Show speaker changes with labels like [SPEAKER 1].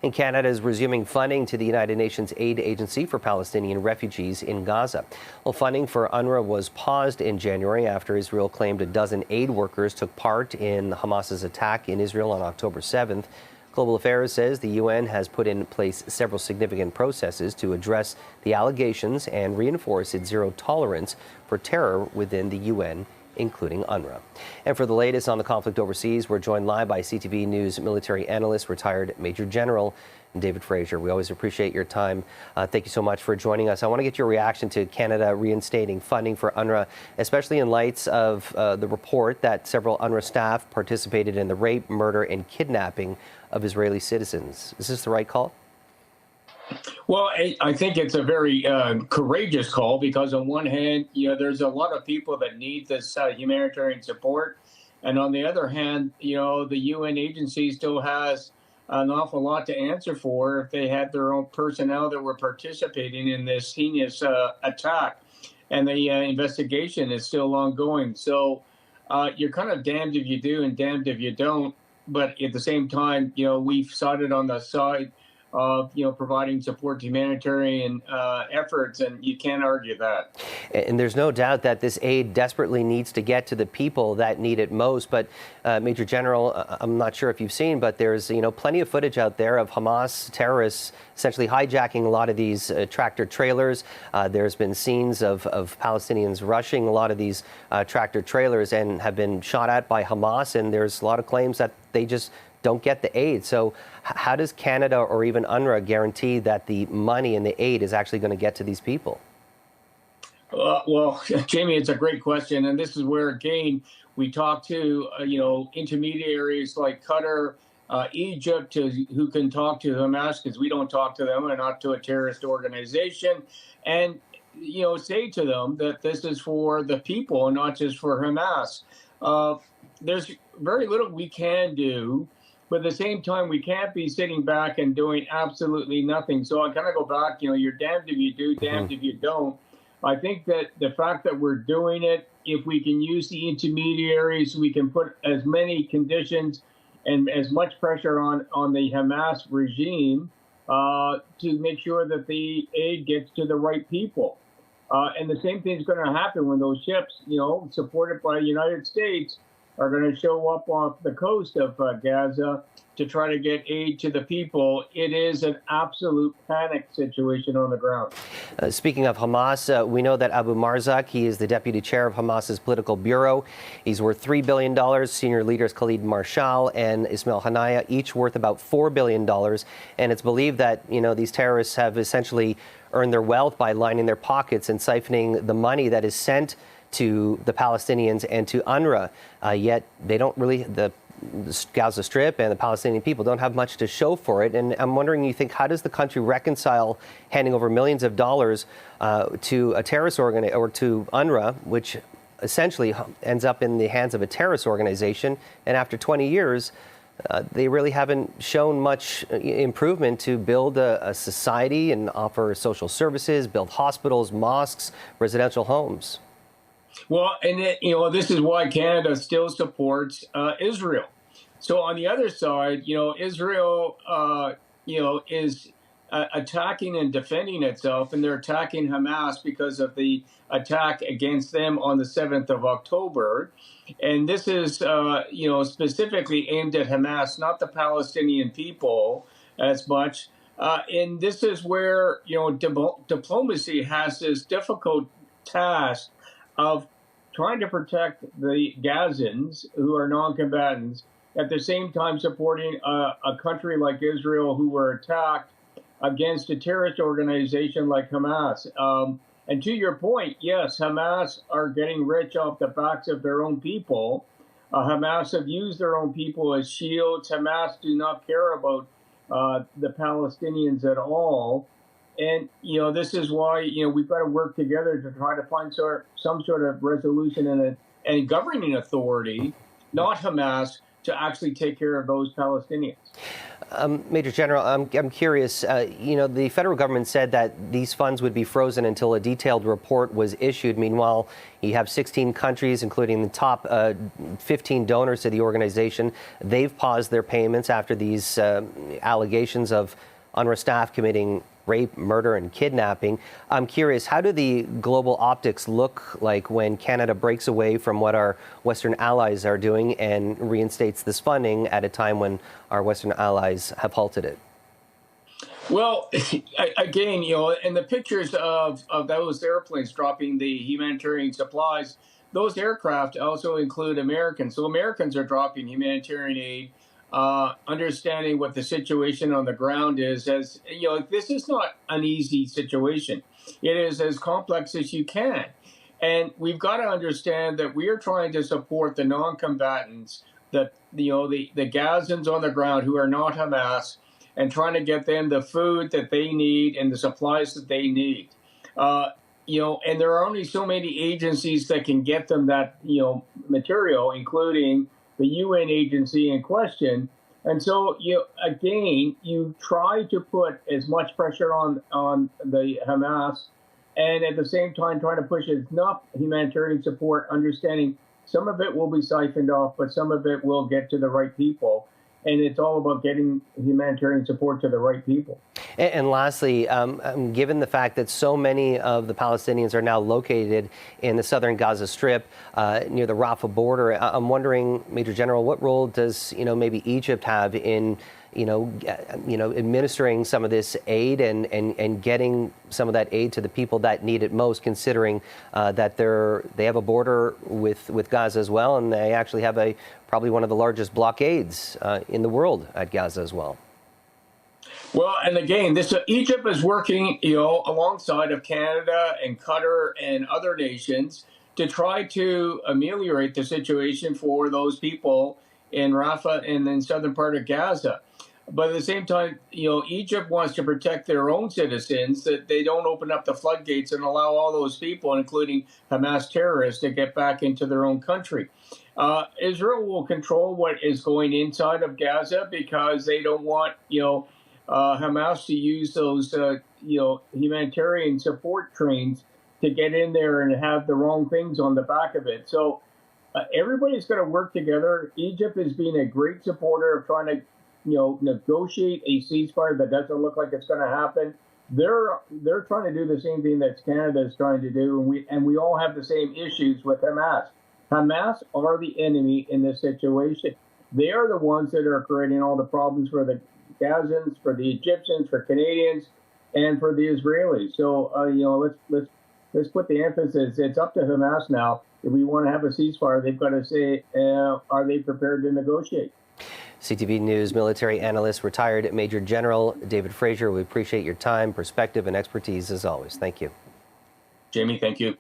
[SPEAKER 1] And Canada is resuming funding to the United Nations Aid Agency for Palestinian refugees in Gaza. Well, funding for UNRWA was paused in January after Israel claimed a dozen aid workers took part in Hamas's attack in Israel on October 7th. Global Affairs says the UN has put in place several significant processes to address the allegations and reinforce its zero tolerance for terror within the UN, including UNRWA. And for the latest on the conflict overseas, we're joined live by CTV News military analyst, retired Major General David Fraser. We always appreciate your time. Thank you so much for joining us. I want to get your reaction to Canada reinstating funding for UNRWA, especially in light of the report that several UNRWA staff participated in the rape, murder, and kidnapping of Israeli citizens. Is this the right call?
[SPEAKER 2] Well, I think it's a very courageous call because on one hand, there's a lot of people that need this humanitarian support. And on the other hand, the UN agency still has an awful lot to answer for if they had their own personnel that were participating in this heinous attack. And the investigation is still ongoing. So you're kind of damned if you do and damned if you don't. But at the same time, we've sided on the side of providing support to humanitarian efforts, and you can't argue that.
[SPEAKER 1] And there's no doubt that this aid desperately needs to get to the people that need it most. But Major General, I'm not sure if you've seen, but there's plenty of footage out there of Hamas terrorists essentially hijacking a lot of these tractor trailers. There's been scenes of Palestinians rushing a lot of these tractor trailers and have been shot at by Hamas. And there's a lot of claims that they just don't get the aid. So how does Canada or even UNRWA guarantee that the money and the aid is actually going to get to these people?
[SPEAKER 2] Well, Jamie, it's a great question. And this is where, again, we talk to, intermediaries like Qatar, Egypt, who can talk to Hamas because we don't talk to them and not to a terrorist organization. And, say to them that this is for the people and not just for Hamas. There's very little we can do. But at the same time, we can't be sitting back and doing absolutely nothing. So I kind of go back, you're damned if you do, damned if you don't. I think that the fact that we're doing it, if we can use the intermediaries, we can put as many conditions and as much pressure on the Hamas regime to make sure that the aid gets to the right people. And the same thing is going to happen when those ships, supported by the United States, are going to show up off the coast of Gaza to try to get aid to the people. It is an absolute panic situation on the ground.
[SPEAKER 1] Speaking of Hamas, we know that Abu Marzak, he is the deputy chair of Hamas's political bureau. He's worth $3 billion. Senior leaders Khalid Marshal and Ismail Haniyeh, each worth about $4 billion. And it's believed that, these terrorists have essentially earned their wealth by lining their pockets and siphoning the money that is sent to the Palestinians and to UNRWA, yet they don't really, the Gaza Strip and the Palestinian people don't have much to show for it. And I'm wondering, how does the country reconcile handing over millions of dollars to a terrorist organization or to UNRWA, which essentially ends up in the hands of a terrorist organization, and after 20 years, they really haven't shown much improvement to build a society and offer social services, build hospitals, mosques, residential homes?
[SPEAKER 2] Well, and this is why Canada still supports Israel. So on the other side, Israel, is attacking and defending itself, and they're attacking Hamas because of the attack against them on the 7th of October. And this is, specifically aimed at Hamas, not the Palestinian people as much. And this is where, diplomacy has this difficult task of trying to protect the Gazans, who are non-combatants, at the same time supporting a country like Israel, who were attacked against a terrorist organization like Hamas. And to your point, yes, Hamas are getting rich off the backs of their own people. Hamas have used their own people as shields. Hamas do not care about the Palestinians at all. And, this is why, we've got to work together to try to find some sort of resolution and a governing authority, not Hamas, to actually take care of those Palestinians.
[SPEAKER 1] Major General, I'm curious. The federal government said that these funds would be frozen until a detailed report was issued. Meanwhile, you have 16 countries, including the top 15 donors to the organization. They've paused their payments after these allegations of UNRWA staff committing rape, murder, and kidnapping. I'm curious, how do the global optics look like when Canada breaks away from what our Western allies are doing and reinstates this funding at a time when our Western allies have halted it?
[SPEAKER 2] Well, again, and the pictures of those airplanes dropping the humanitarian supplies, those aircraft also include Americans. So Americans are dropping humanitarian aid, understanding what the situation on the ground is. As this is not an easy situation. It is as complex as you can. And we've got to understand that we are trying to support the non-combatants, the Gazans on the ground who are not Hamas, and trying to get them the food that they need and the supplies that they need. And there are only so many agencies that can get them that, material, including the UN agency in question. And so, you try to put as much pressure on the Hamas, and at the same time trying to push enough humanitarian support, understanding some of it will be siphoned off, but some of it will get to the right people. And it's all about getting humanitarian support to the right people.
[SPEAKER 1] And lastly, given the fact that so many of the Palestinians are now located in the southern Gaza Strip near the Rafah border, I'm wondering, Major General, what role does maybe Egypt have in administering some of this aid and getting some of that aid to the people that need it most, considering that they have a border with Gaza as well, and they actually have probably one of the largest blockades in the world at Gaza as well.
[SPEAKER 2] Well, and again, Egypt is working, alongside of Canada and Qatar and other nations to try to ameliorate the situation for those people in Rafah and in southern part of Gaza. But at the same time, Egypt wants to protect their own citizens, that they don't open up the floodgates and allow all those people, including Hamas terrorists, to get back into their own country. Israel will control what is going inside of Gaza because they don't want, Hamas to use those, humanitarian support trains to get in there and have the wrong things on the back of it. So everybody's going to work together. Egypt has been a great supporter of trying to, negotiate a ceasefire that doesn't look like it's going to happen. They're trying to do the same thing that Canada is trying to do, and we all have the same issues with Hamas. Hamas are the enemy in this situation. They are the ones that are creating all the problems for the Gazans, for the Egyptians, for Canadians, and for the Israelis. So let's put the emphasis. It's up to Hamas now. If we want to have a ceasefire, they've got to say, are they prepared to negotiate?
[SPEAKER 1] CTV News military analyst, retired Major General David Fraser. We appreciate your time, perspective, and expertise as always. Thank you.
[SPEAKER 2] Jamie, thank you.